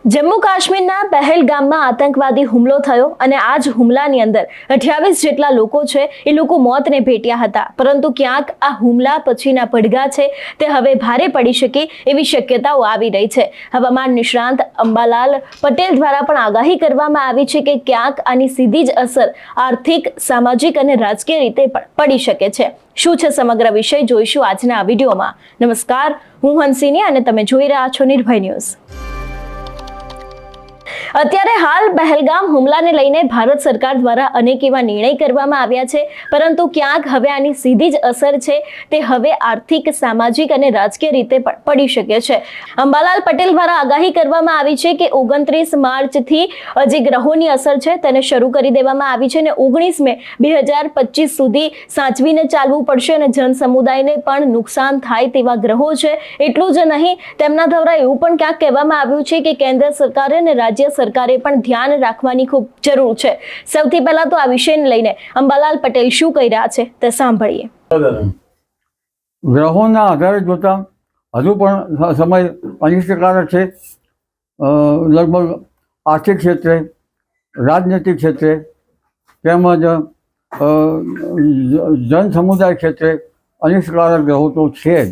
જમ્મુ કાશ્મીરના પહેલગામમાં આતંકવાદી હુમલો થયો અને આ જ હુમલાની અંદર 28 જેટલા લોકો છે એ લોકો મોતને ભેટ્યા હતા, પરંતુ ક્યાંક આ હુમલા પછીના પડઘા છે તે હવે ભારે પડી શકે એવી શક્યતાઓ આવી રહી છે। હવામાન નિષ્ણાંત અંબાલાલ પટેલ દ્વારા પણ આગાહી કરવામાં આવી છે કે ક્યાંક આની સીધી જ અસર આર્થિક, સામાજિક અને રાજકીય રીતે પણ પડી શકે છે। શું છે સમગ્ર વિષય જોઈશું આજના આ વિડીયોમાં। નમસ્કાર, હું હંસિની અને તમે જોઈ રહ્યા છો નિર્ભય ન્યૂઝ। અત્યારે હાલ પહેલગામ હુમલાને લઈને ભારત સરકાર દ્વારા અનેક એવા નિર્ણય કરવામાં આવ્યા છે, પરંતુ ક્યાંક હવે આની સીધી જ અસર છે તે હવે આર્થિક, સામાજિક અને રાજકીય રીતે પણ પડી શકે છે। અંબાલાલ પટેલ દ્વારા આગાહી કરવામાં આવી છે કે 29 માર્ચથી જે ગ્રહોની અસર છે તેને શરૂ કરી દેવામાં આવી છે અને 19 મે 2025 સુધી સાચવીને ચાલવું પડશે અને જન સમુદાયને પણ નુકસાન થાય તેવા ગ્રહો છે। એટલું જ નહીં, તેમના દ્વારા એવું પણ ક્યાંક કહેવામાં આવ્યું છે કે કેન્દ્ર સરકારે અને રાજ્ય સરકારે પણ ધ્યાન રાખવાની ખૂબ જરૂર છે। સૌથી પહેલા તો આ વિષયને લઈને અંબાલાલ પટેલ શું કહી રહ્યા છે તે સાંભળીએ। ગ્રહોના આધારે જોતા હજુ પણ સમય અનિશ્ચિતકારક છે। લગભગ આર્થિક ક્ષેત્રે, રાજનૈતિક ક્ષેત્રે તેમજ જન સમુદાય ક્ષેત્રે અનિશ્ચિતકારક ગ્રહો તો છે જ।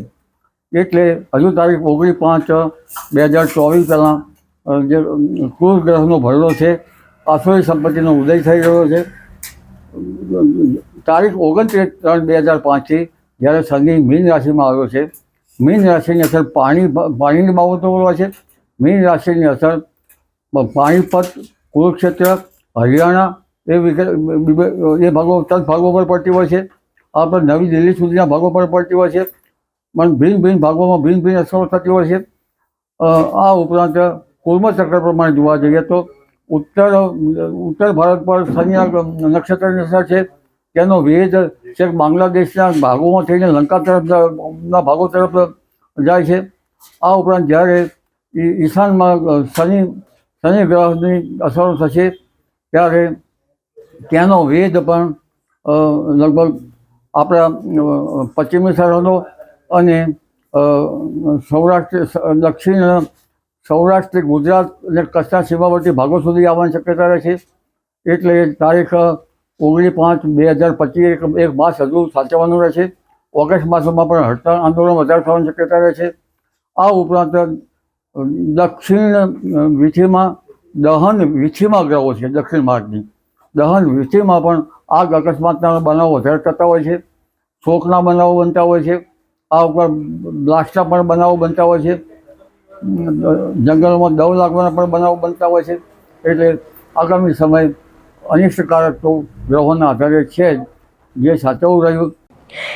એટલે હજુ તારીખ 19/5/2024 પહેલાં જે ક્રૂર ગ્રહનો ભરલો છે, આસુરી સંપત્તિનો ઉદય થઈ રહ્યો છે। તારીખ 29/3/2005થી જ્યારે શનિ મીન રાશિમાં આવ્યો છે, મીન રાશિની અસર પાણીની બાબતો હોય છે। મીન રાશિની અસર પાણીપત, કુરુક્ષેત્ર, હરિયાણા એ ભાગો ભાગો પર પડતી હોય છે। આ પર નવી દિલ્હી સુધીના ભાગો પર પડતી હોય છે, પણ ભિન્ન ભિન્ન ભાગોમાં ભિન્ન ભિન્ન અસરો થતી હોય છે। આ ઉપરાંત કુર્મ ચક્ર પ્રમાણે જોવા જઈએ તો ઉત્તર ભારત પર શનિ નક્ષત્રની અસર છે, તેનો વેધ છેક બાંગ્લાદેશના ભાગોમાં થઈને લંકા તરફના ભાગો તરફ જાય છે। આ ઉપરાંત જ્યારે ઈશાનમાં શનિ ગ્રહની અસરો થશે ત્યારે તેનો વેધ પણ લગભગ આપણા પશ્ચિમી સરહદો અને દક્ષિણ સૌરાષ્ટ્ર, ગુજરાત અને કચ્છના સીમાવર્તી ભાગો સુધી આવવાની શક્યતા રહે છે। એટલે તારીખ 19/5/2025 એક માસ હજુ સાચવવાનું રહે છે। ઓગસ્ટ માસમાં પણ હડતાળ આંદોલન વધારે થવાની શક્યતા રહે છે। આ ઉપરાંત દક્ષિણ વિથીમાં વિથીમાં ગ્રહો છે, દક્ષિણ માર્ગની દહન વિથીમાં પણ આગ અકસ્માતના બનાવો વધારે થતા હોય છે, શોકના બનાવો બનતા હોય છે। આ ઉપરાંત બ્લાસ્ટના પણ બનાવો બનતા હોય છે, જંગલોમાં દવ લાગવાના પણ બનાવો બનતા હોય છે। એટલે આગામી સમય અનિશ્ચિતકારક તો ગ્રહોના આધારે છે જ, જે સાચવવું રહ્યું।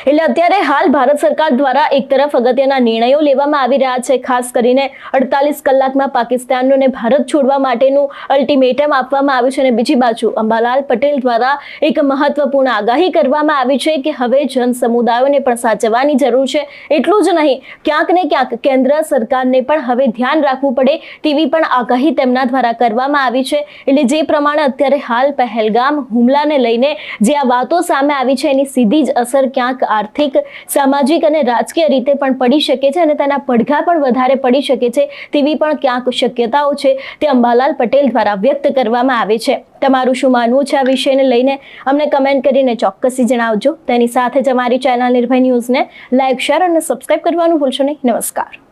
એટલે અત્યારે હાલ ભારત સરકાર દ્વારા એક તરફ અગત્યના નિર્ણયો લેવામાં આવી રહ્યા છે, ખાસ કરીને 48 કલાકમાં પાકિસ્તાનને ભારત છોડવા માટેનું અલ્ટિમેટમ આપવામાં આવ્યું છે અને બીજી બાજુ અંબાલાલ પટેલ દ્વારા એક મહત્વપૂર્ણ આગાહી કરવામાં આવી છે કે હવે જન સમુદાયોને પણ સાચવવાની જરૂર છે। એટલું જ નહીં, ક્યાંક ને ક્યાંક કેન્દ્ર સરકારને પણ હવે ધ્યાન રાખવું પડે તેવી પણ આગાહી તેમના દ્વારા કરવામાં આવી છે। એટલે જે પ્રમાણે અત્યારે હાલ પહેલગામ હુમલાને લઈને જે આ વાતો સામે આવી છે એની સીધી જ અસર ક્યાંક આર્થિક, સામાજિક અને રાજકીય રીતે પણ પડી શકે છે અને તેના પડઘા પણ વધારે પડી શકે છે તેવી પણ ક્યાંક શક્યતાઓ છે તે અંબાલાલ પટેલ દ્વારા વ્યક્ત કરવામાં આવે છે। તમારું શું માનવું છે આ વિષયને લઈને અમને કમેન્ટ કરીને ચોક્કસથી જણાવજો। તેની સાથે જ અમારી ચેનલ નિર્ભય ન્યૂઝને લાઈક, શેર અને સબસ્ક્રાઇબ કરવાનું ભૂલશો નહીં। નમસ્કાર।